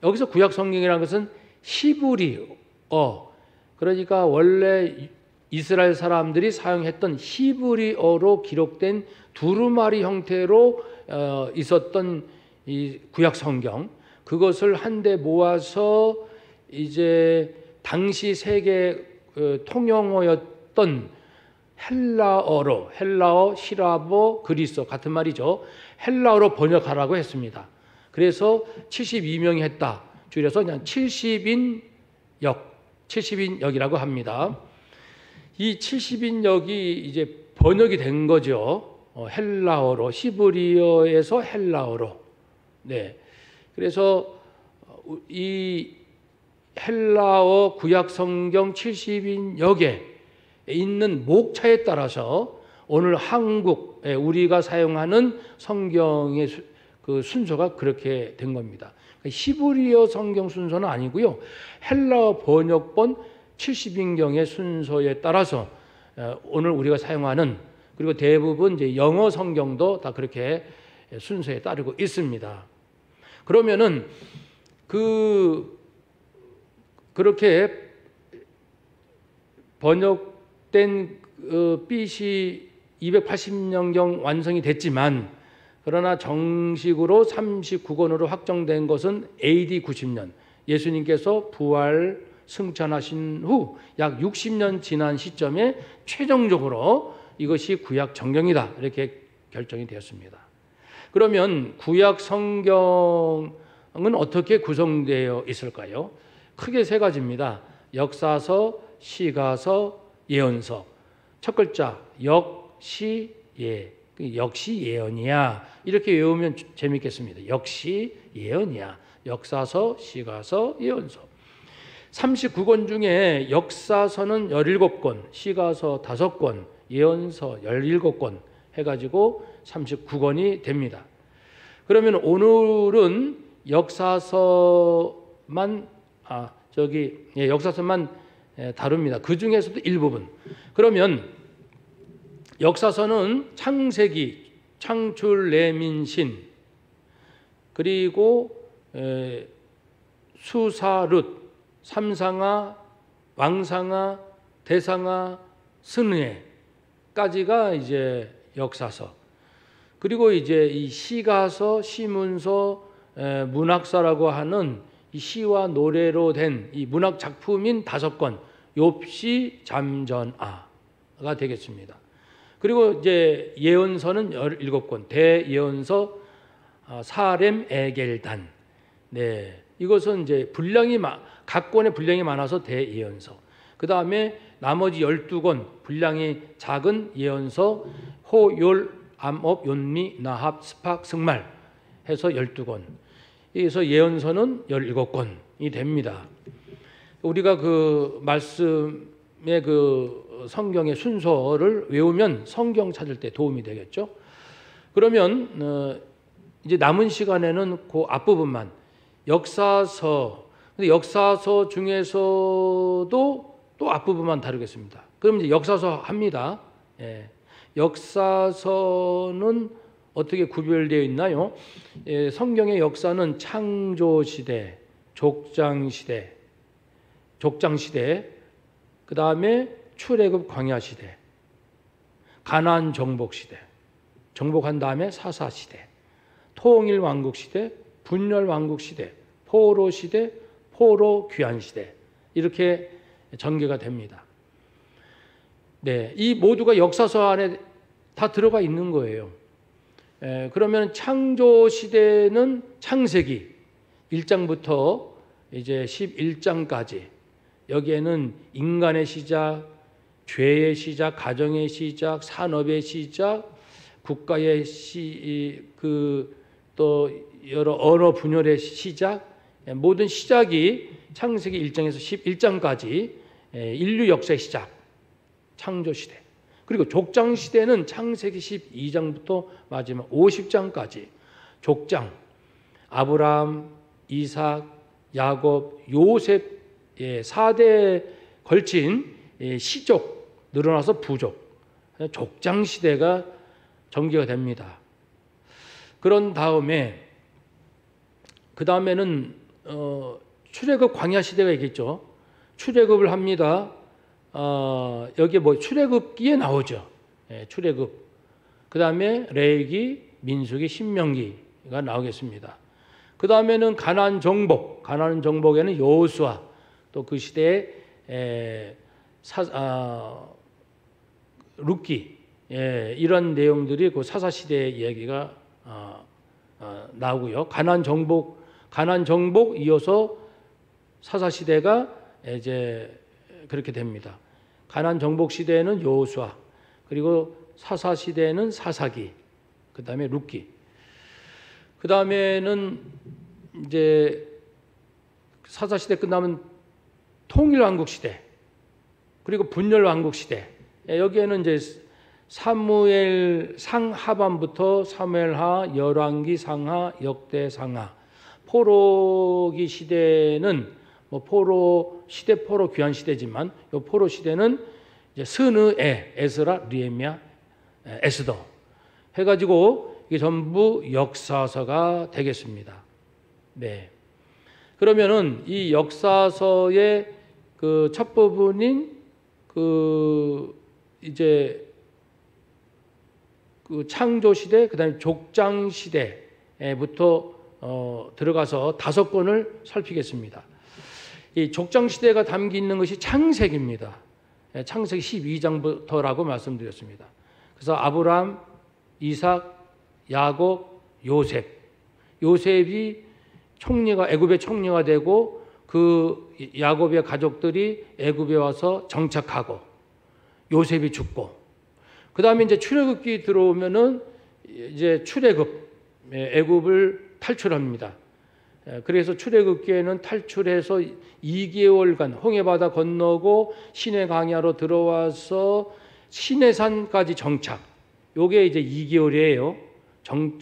여기서 구약 성경이라는 것은 히브리어, 그러니까 원래 이스라엘 사람들이 사용했던 히브리어로 기록된 두루마리 형태로 있었던 이 구약 성경, 그것을 한데 모아서 이제 당시 세계 통용어였던 헬라어, 시라버, 그리스어 같은 말이죠. 헬라어로 번역하라고 했습니다. 그래서 72명이 했다. 줄여서 그냥 70인역이라고 합니다. 이 70인역이 이제 번역이 된 거죠. 헬라어로, 히브리어에서 헬라어로. 네. 그래서 이 헬라어 구약 성경 70인역에 있는 목차에 따라서 오늘 한국에 우리가 사용하는 성경의 그 순서가 그렇게 된 겁니다. 히브리어 성경 순서는 아니고요. 헬라어 번역본 70인경의 순서에 따라서 오늘 우리가 사용하는, 그리고 대부분 이제 영어 성경도 다 그렇게 순서에 따르고 있습니다. 그러면은 그렇게 번역된 BC 280년경 완성이 됐지만, 그러나 정식으로 39권으로 확정된 것은 AD 90년, 예수님께서 부활 승천하신 후 약 60년 지난 시점에 최종적으로 이것이 구약 성경이다, 이렇게 결정이 되었습니다. 그러면 구약 성경은 어떻게 구성되어 있을까요? 크게 세 가지입니다. 역사서, 시가서, 예언서. 첫 글자 역시 예, 역시 예언이야, 이렇게 외우면 재밌겠습니다. 역시 예언이야. 역사서, 시가서, 예언서. 39권 중에 역사서는 17권, 시가서 5권, 예언서 17권 해가지고 39권이 됩니다. 그러면 오늘은 역사서만 다룹니다. 그 중에서도 일부분. 그러면 역사서는 창세기, 창출, 레민신, 그리고 수사룻, 삼상아, 왕상아, 대상아, 스느에까지가 이제 역사서. 그리고 이제 이 시가서, 시문서, 문학사라고 하는 이 시와 노래로 된 이 문학 작품인 5권, 욥시, 잠전아가 되겠습니다. 그리고 이제 예언서는 17권, 대예언서, 사렘, 에겔단. 네, 이것은 이제 각 권의 분량이 많아서 대예언서. 그 다음에 나머지 12권 분량이 작은 예언서, 호율, 암업, 욘미, 나합, 스팍, 승말 해서 12권. 그래서 예언서는 17권이 됩니다. 우리가 그 말씀의 그 성경의 순서를 외우면 성경 찾을 때 도움이 되겠죠. 그러면 이제 남은 시간에는 그 앞부분만, 역사서. 근데 역사서 중에서도 또 앞부분만 다루겠습니다. 그럼 이제 역사서 합니다. 예. 역사서는 어떻게 구별되어 있나요? 성경의 역사는 창조시대, 족장시대, 그 다음에 출애굽 광야시대, 가나안 정복시대, 정복한 다음에 사사시대, 통일왕국시대, 분열왕국시대, 포로시대, 포로귀환시대, 이렇게 전개가 됩니다. 네, 이 모두가 역사서 안에 다 들어가 있는 거예요. 그러면 창조 시대는 창세기 1장부터 이제 11장까지, 여기에는 인간의 시작, 죄의 시작, 가정의 시작, 산업의 시작, 국가의 또 여러 언어 분열의 시작, 모든 시작이 창세기 1장에서 11장까지 인류 역사의 시작, 창조 시대. 그리고 족장 시대는 창세기 12장부터 마지막 50장까지 족장, 아브라함, 이삭, 야곱, 요셉 4대에 걸친 시족, 늘어나서 부족, 족장 시대가 전개가 됩니다. 그런 다음에 그 다음에는 출애굽 광야 시대가 있겠죠. 출애굽을 합니다. 여기 뭐 출애굽기에 나오죠. 예, 출애굽. 그 다음에 레위기, 민수기, 신명기가 나오겠습니다. 그 다음에는 가나안 정복. 가나안 정복에는 여호수아, 또 그 시대에 룻기, 이런 내용들이 그 사사 시대의 이야기가 나오고요. 가나안 정복 이어서 사사 시대가 이제 그렇게 됩니다. 가나안 정복 시대에는 여호수아, 그리고 사사 시대에는 사사기, 그 다음에 룻기, 그 다음에는 이제 사사 시대 끝나면 통일왕국 시대, 그리고 분열왕국 시대. 여기에는 이제 사무엘 상하반부터 사무엘하, 열왕기 상하, 역대 상하. 포로기 시대는 뭐 포로 귀한 시대지만 요 포로 시대는 이제 스느에, 에스라, 느헤미야, 에스더 해가지고 이게 전부 역사서가 되겠습니다. 네. 그러면은 이 역사서의 그 첫 부분인 그 이제 그 창조 시대, 그다음에 족장 시대부터 들어가서 5권을 살피겠습니다. 이 족장 시대가 담겨 있는 것이 창세기입니다. 창세기 12장부터라고 말씀드렸습니다. 그래서 아브라함, 이삭, 야곱, 요셉. 요셉이 애굽의 총리가 되고 그 야곱의 가족들이 애굽에 와서 정착하고 요셉이 죽고, 그 다음에 이제 출애굽기 들어오면은 이제 애굽을 탈출합니다. 그래서 출애굽기에는 탈출해서 2개월간 홍해바다 건너고 시내 광야로 들어와서 시내산까지 정착. 요게 이제 2개월이에요.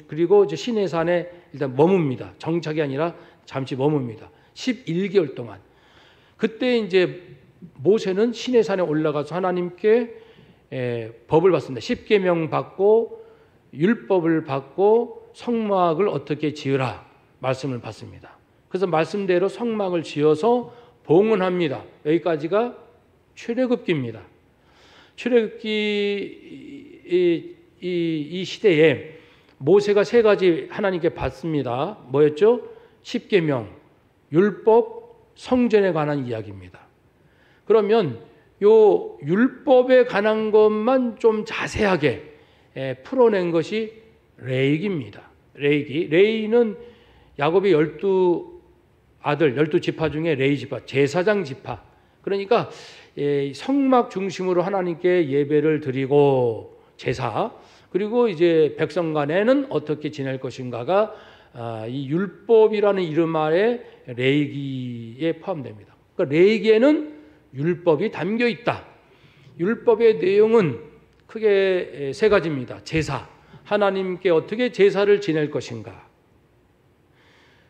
그리고 이제 시내산에 일단 머뭅니다. 정착이 아니라 잠시 머뭅니다. 11개월 동안. 그때 이제 모세는 시내산에 올라가서 하나님께 법을 받습니다. 10계명 받고 율법을 받고 성막을 어떻게 지으라 말씀을 받습니다. 그래서 말씀대로 성막을 지어서 봉헌합니다. 여기까지가 출애굽기입니다. 출애굽기 이 시대에 모세가 3가지 하나님께 받습니다. 뭐였죠? 10계명, 율법, 성전에 관한 이야기입니다. 그러면 요 율법에 관한 것만 좀 자세하게 풀어낸 것이 레위기입니다. 레위는 야곱의 12아들, 12지파 중에 레위 지파, 제사장 지파. 그러니까 성막 중심으로 하나님께 예배를 드리고 제사, 그리고 이제 백성 간에는 어떻게 지낼 것인가가 이 율법이라는 이름 아래 레위기에 포함됩니다. 그러니까 레위기에는 율법이 담겨 있다. 율법의 내용은 크게 3가지입니다. 제사, 하나님께 어떻게 제사를 지낼 것인가,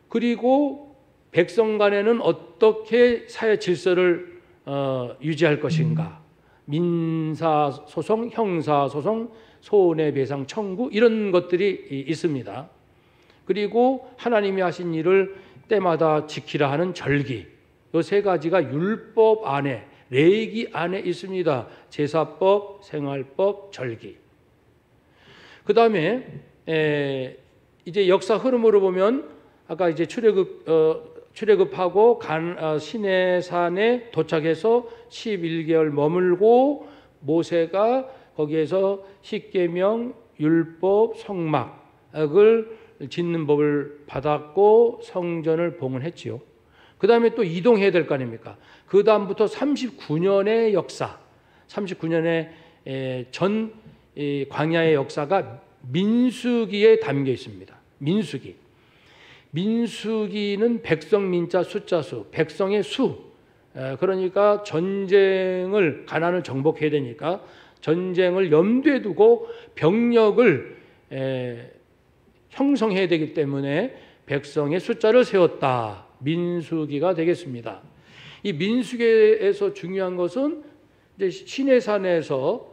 그리고 백성 간에는 어떻게 사회 질서를 유지할 것인가, 민사소송, 형사소송, 손해배상 청구, 이런 것들이 있습니다. 그리고 하나님이 하신 일을 때마다 지키라 하는 절기, 이 3가지가 율법 안에, 레위기 안에 있습니다. 제사법, 생활법, 절기. 그 다음에 이제 역사 흐름으로 보면 아까 이제 출애굽하고 시내산에 도착해서 11개월 머물고 모세가 거기에서 10계명, 율법, 성막을 짓는 법을 받았고 성전을 봉헌했지요. 그 다음에 또 이동해야 될 거 아닙니까? 그 다음부터 39년의 역사, 39년의 전 광야의 역사가 민수기에 담겨 있습니다. 민수기는 백성 민자 숫자수, 백성의 수. 그러니까 가나안을 정복해야 되니까 전쟁을 염두에 두고 병력을 형성해야 되기 때문에 백성의 숫자를 세웠다. 민수기가 되겠습니다. 이 민수기에서 중요한 것은 이제 시내산에서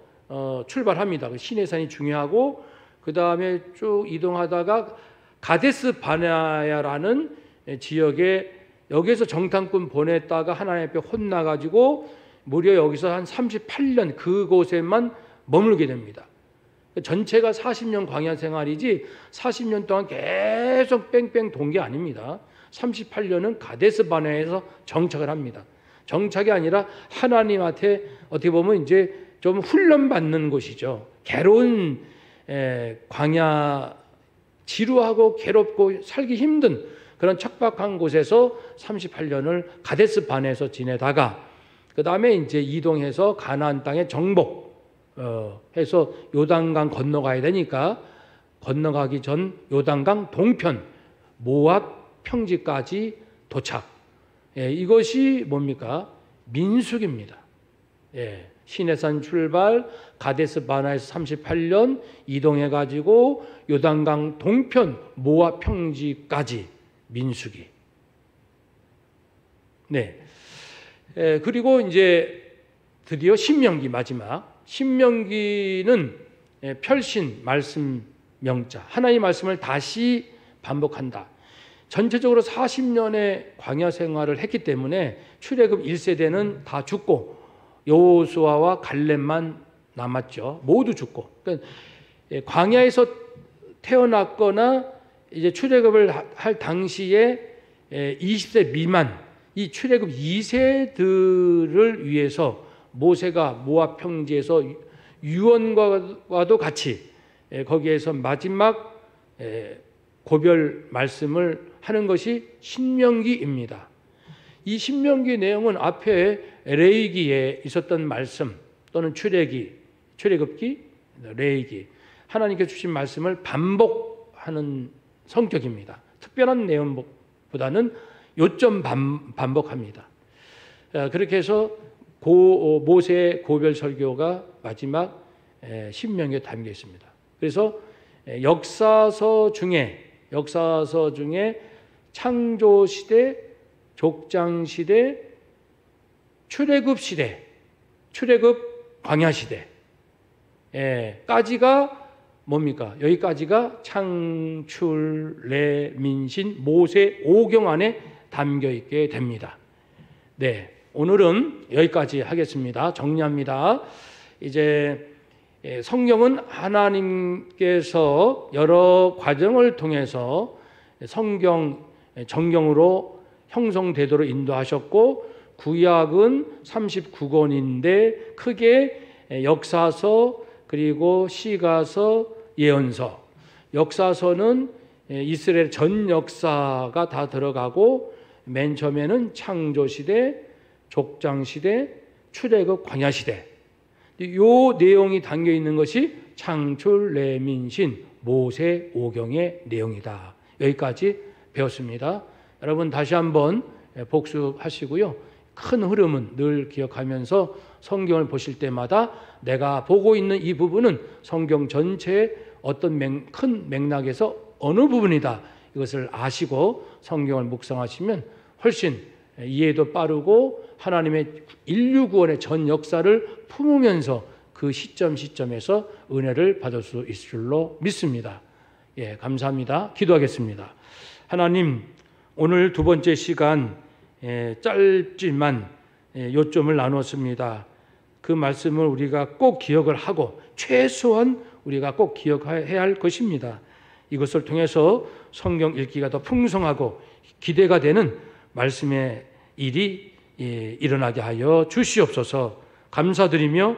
출발합니다. 시내산이 중요하고 그 다음에 쭉 이동하다가 가데스 바네아라는 지역에 여기에서 정탐꾼 보냈다가 하나님 앞에 혼나가지고 무려 여기서 한 38년 그곳에만 머물게 됩니다. 전체가 40년 광야 생활이지 40년 동안 계속 뺑뺑 돈 게 아닙니다. 38년은 가데스 바네아에서 정착을 합니다. 정착이 아니라 하나님한테 어떻게 보면 이제 좀 훈련받는 곳이죠. 괴로운 광야, 지루하고 괴롭고 살기 힘든 그런 척박한 곳에서 38년을 가데스 바네아에서 지내다가 그 다음에 이제 이동해서 가나안 땅에 정복 해서 요단강 건너가야 되니까 건너가기 전 요단강 동편 모압 평지까지 도착. 이것이 뭡니까? 민수기입니다. 시내산 출발, 가데스 바네아에서 38년 이동해 가지고 요단강 동편 모압 평지까지 민수기. 그리고 이제 드디어 신명기 마지막. 신명기는 별신 말씀 명자, 하나님의 말씀을 다시 반복한다. 전체적으로 40년의 광야 생활을 했기 때문에 출애굽 1세대는 다 죽고 여호수아와 갈렙만 남았죠. 모두 죽고. 그러니까 광야에서 태어났거나 이제 출애굽을 할 당시에 20세 미만 이 출애굽 2세들을 위해서 모세가 모압 평지에서 유언과도 같이 거기에서 마지막 고별 말씀을 하는 것이 신명기입니다. 이 신명기 내용은 앞에 레위기에 있었던 말씀 또는 출애굽기, 레위기 하나님께서 주신 말씀을 반복하는 성격입니다. 특별한 내용보다는 요점 반복합니다. 그렇게 해서 모세의 고별 설교가 마지막 신명기에 담겨 있습니다. 그래서 역사서 중에 창조 시대, 족장 시대, 출애굽 시대, 출애굽 광야 시대 까지가 뭡니까? 여기까지가 창출, 래, 민신, 모세 5경 안에 담겨 있게 됩니다. 오늘은 여기까지 하겠습니다. 정리합니다. 이제 성경은 하나님께서 여러 과정을 통해서 정경으로 형성되도록 인도하셨고 구약은 39권인데 크게 역사서 그리고 시가서 예언서 역사서는 이스라엘 전 역사가 다 들어가고 맨 처음에는 창조시대 족장시대, 출애굽 광야시대 이 내용이 담겨있는 것이 창출, 래, 민신, 모세 5경의 내용이다. 여기까지 배웠습니다. 여러분 다시 한번 복습하시고요. 큰 흐름은 늘 기억하면서 성경을 보실 때마다 내가 보고 있는 이 부분은 성경 전체의 어떤 큰 맥락에서 어느 부분이다. 이것을 아시고 성경을 묵상하시면 훨씬 이해도 빠르고 하나님의 인류 구원의 전 역사를 품으면서 그 시점에서 은혜를 받을 수 있을 줄로 믿습니다. 감사합니다. 기도하겠습니다. 하나님, 오늘 두 번째 시간 짧지만 요점을 나눴습니다. 그 말씀을 우리가 꼭 기억을 하고 최소한 우리가 꼭 기억해야 할 것입니다. 이것을 통해서 성경 읽기가 더 풍성하고 기대가 되는 말씀의 일이 일어나게 하여 주시옵소서. 감사드리며